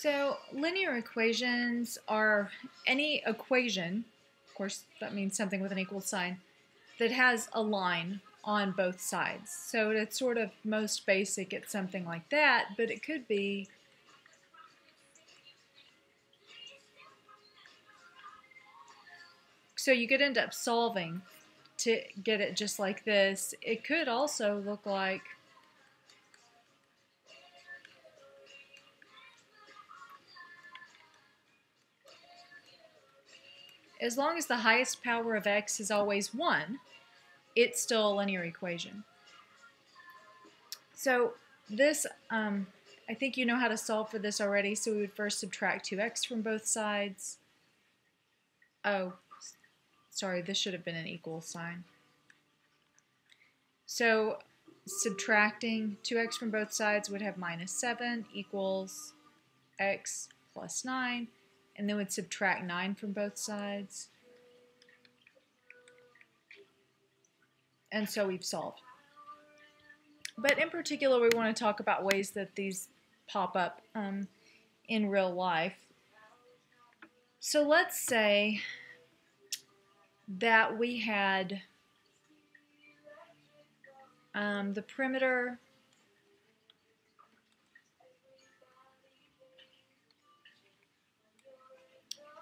So linear equations are any equation, of course that means something with an equal sign, that has a line on both sides. So it's sort of most basic, it's something like that, but it could be so you could end up solving to get it just like this. It could also look like as long as the highest power of x is always 1, it's still a linear equation. So this, I think you know how to solve for this already, so we would first subtract 2x from both sides. Oh, sorry, this should have been an equal sign. So subtracting 2x from both sides would have minus 7 equals x plus 9, and then we'd subtract 9 from both sides. And so we've solved. But in particular, we want to talk about ways that these pop up in real life. So let's say that we had the perimeter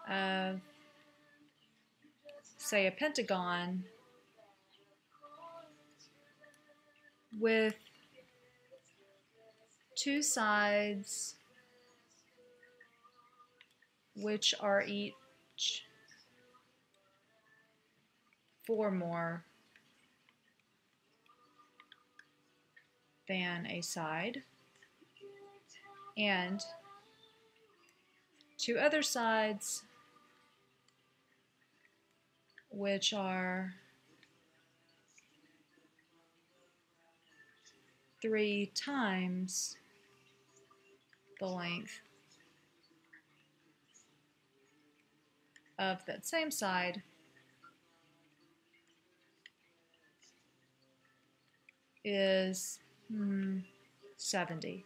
of, say, a pentagon with two sides which are each 4 more than a side, and 2 other sides which are 3 times the length of that same side is 70.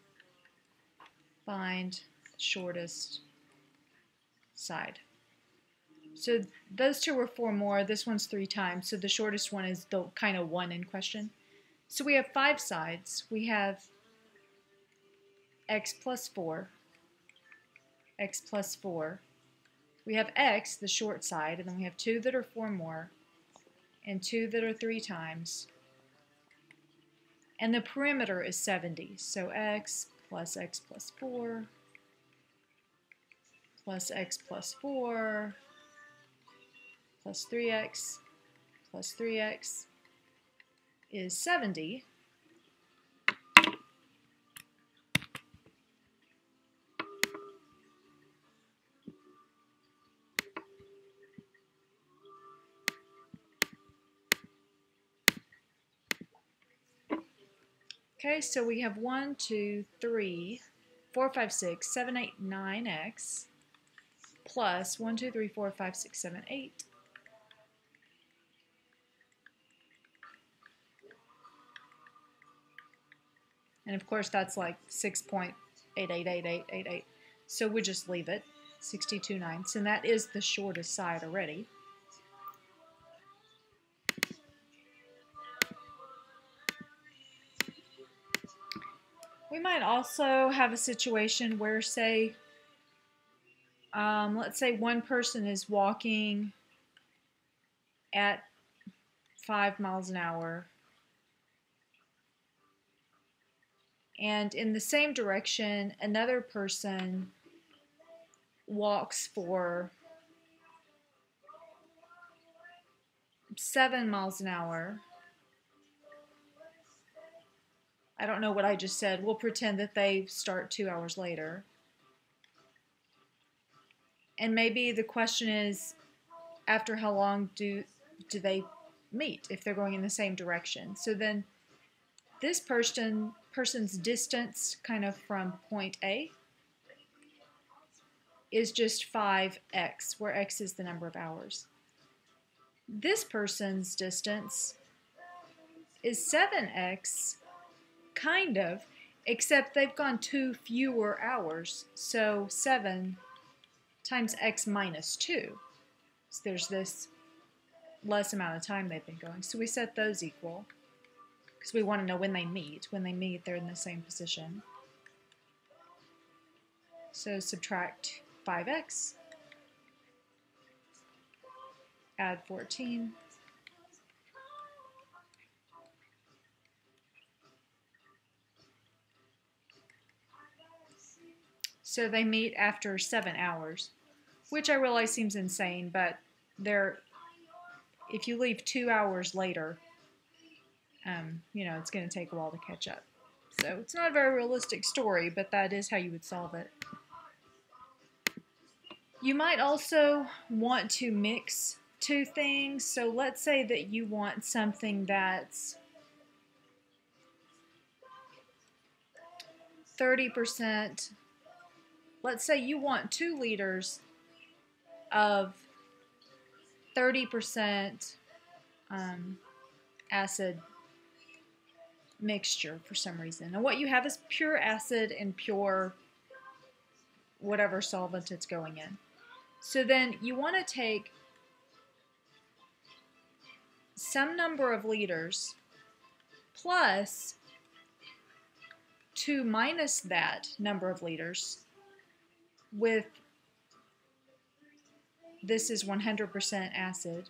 Find shortest side. So those 2 were 4 more, this one's 3 times, so the shortest one is the kind of one in question. So we have 5 sides. We have x plus 4, x plus 4. We have x, the short side, and then we have 2 that are 4 more, and 2 that are 3 times. And the perimeter is 70, so x plus 4 plus x plus 4 plus 3x plus 3x is 70. Okay, so we have 1, 2, 3, 4, 5, 6, 7, 8, 9x plus 1, 2, 3, 4, 5, 6, 7, 8. And of course that's like 6.888888. So we just leave it, 62/9. And that is the shortest side already. We might also have a situation where, say, let's say one person is walking at 5 miles an hour, and in the same direction another person walks for 7 miles an hour. I don't know what I just said. We'll pretend that they start 2 hours later. And maybe the question is, after how long do they meet if they're going in the same direction? So then this person's distance kind of from point A is just 5x, where x is the number of hours. This person's distance is 7x, kind of, except they've gone 2 fewer hours, so 7 times x minus 2. So there's this less amount of time they've been going. So we set those equal, because we want to know when they meet. When they meet, they're in the same position. So subtract 5x, add 14. So they meet after 7 hours, which I realize seems insane, but if you leave 2 hours later, you know, it's going to take a while to catch up. So it's not a very realistic story, but that is how you would solve it. You might also want to mix two things. So let's say that you want something that's 30%. Let's say you want 2 liters of 30% acid mixture for some reason. And what you have is pure acid and pure whatever solvent it's going in. So then you want to take some number of liters plus 2 minus that number of liters with, this is 100% acid,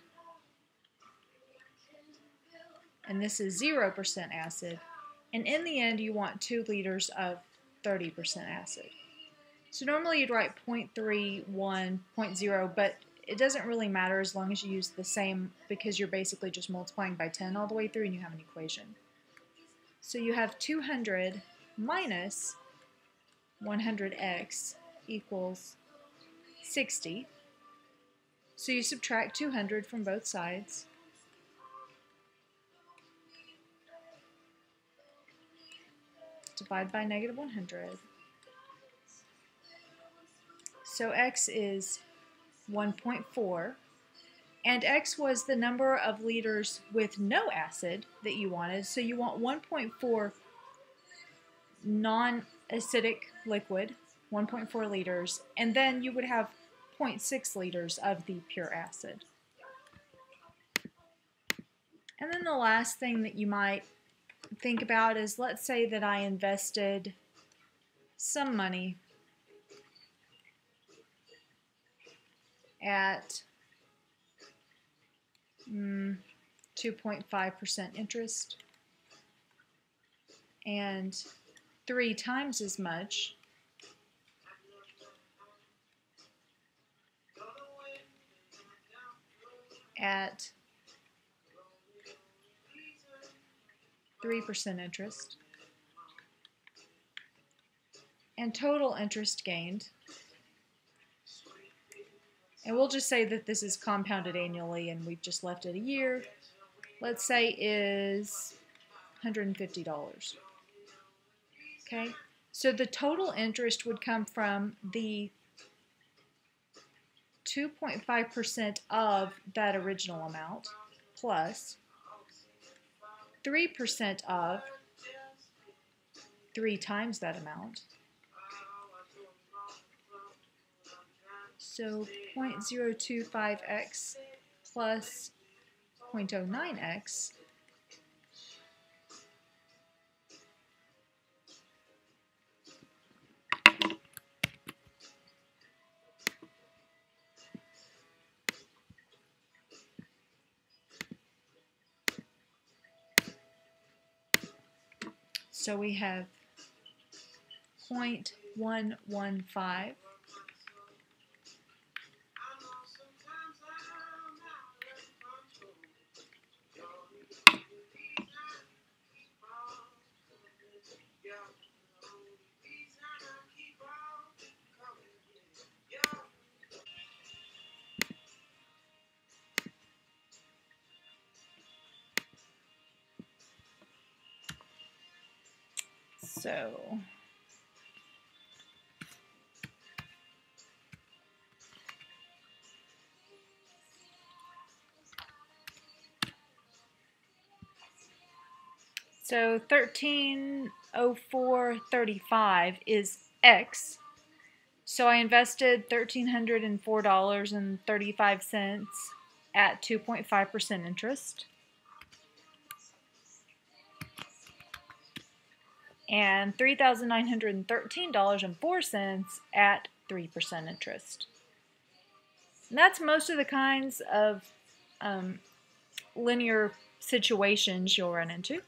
and this is 0% acid, and in the end you want 2 liters of 30% acid. So normally you'd write 0.31, 0.0, but it doesn't really matter as long as you use the same, because you're basically just multiplying by 10 all the way through and you have an equation. So you have 200 minus 100x equals 60. So you subtract 200 from both sides. Divide by negative 100. So x is 1.4, and x was the number of liters with no acid that you wanted, so you want 1.4 non-acidic liquid, 1.4 liters, and then you would have 0.6 liters of the pure acid. And then the last thing that you might think about is, let's say that I invested some money at 2.5% interest and 3 times as much at 3% interest, and total interest gained, and we'll just say that this is compounded annually and we've just left it a year, let's say is $150. Okay, so the total interest would come from the 2.5% of that original amount plus 3% of 3 times that amount. So 0.025x plus 0.09x so we have 0.115 so So 1304.35 is X. So I invested $1,304.35 at 2.5% interest. And $3,913.04 at 3% interest. And that's most of the kinds of linear situations you'll run into.